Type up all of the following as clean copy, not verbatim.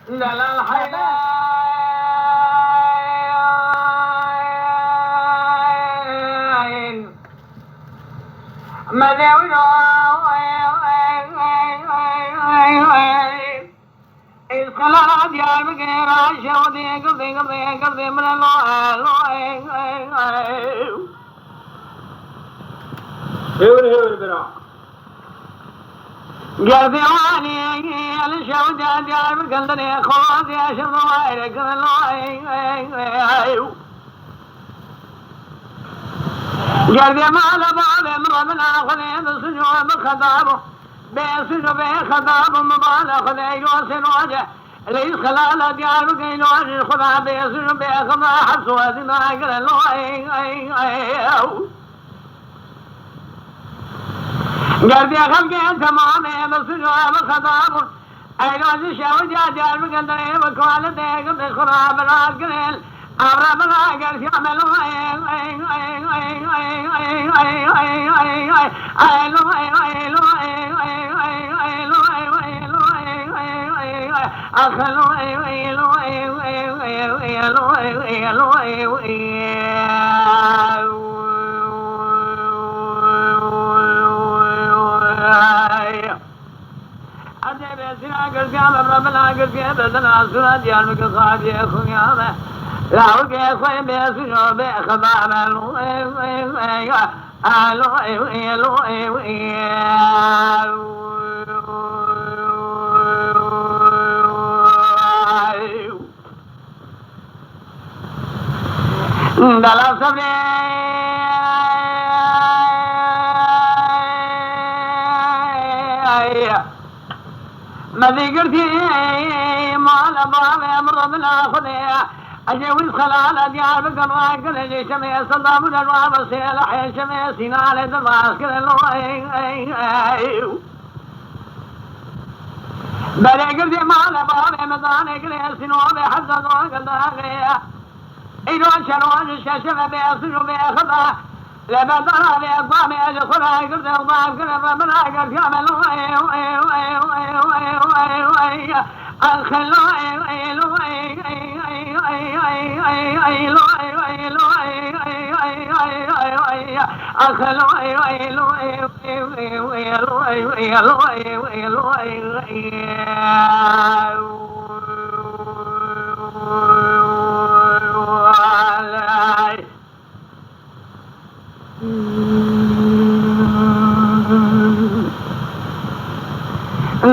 لا لا الحيلة مداوي الخلال ديار بغير شودي قلبي من الله هور برا قلبي واني الشود ديار بقلبي خلاص يا شموعي قلبي ما لبالي من اخذ بسجود بخضابه بسجود بخضابه مبالغ خذي وسنوجه ليس خلال ديار بقين وجه خدا بسجود بخضا حسوا دماء قل قلبي خلقي تمامي بسجود بخضابه أي روز شاو ديار بقين بكوالة ديق بخراب راس قليل أبرا بلا قرش يعملوا لا وكيف بيسجو بخضام دلا صبري مذي قرتي مال بابي امر من اخذها أجوز خلال ديار بقرا كل جي شمي صدام الأنوار بسيل حي شمي سينال دماس كل بلي قردي مال بابي مداني كل سنو بحزة دوك الداغية إنو شنوان الشاشة بيصنو بيخضا لبدنا بيضامي أجخلا قردي وضام كل فمنا قرد يعملوا الخلو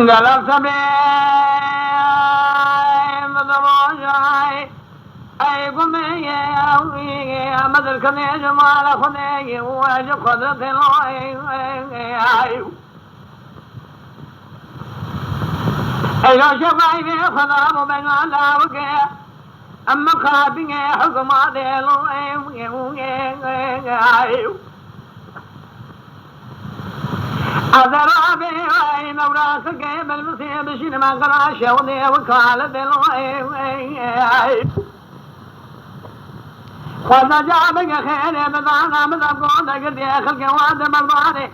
قلب سبيل أي قمي يا مدر كني جمال خني وجه قدرت لوي أي لو شفاي في خضام بين الله وكي أما خابي حكم هذا لوي أذرابي وأي موراسك بالمصيب شين ما قراش ودي وكالة لوي خذ جابك خير بدانا مذبقون قد خلق واد مرضاني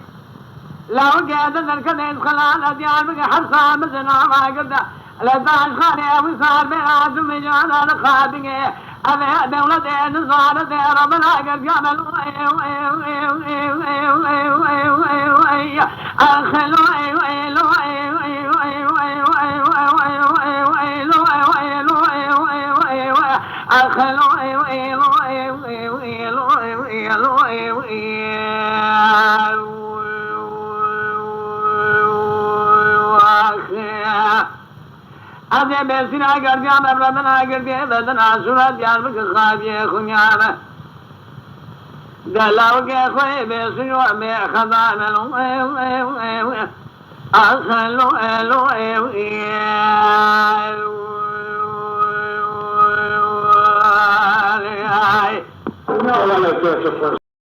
لو قاد الكنيس خلال ديالك حرصا مزنا ما قد لداش خاني وصار بينات مجانا لخابك أبي دولة نصار ربنا قد يعمل أذي بسنا قرجام ربنا قرجي بدنا سورة ياربك خابي خنيامة قالوا كي خوي بسنو بخضام أخلو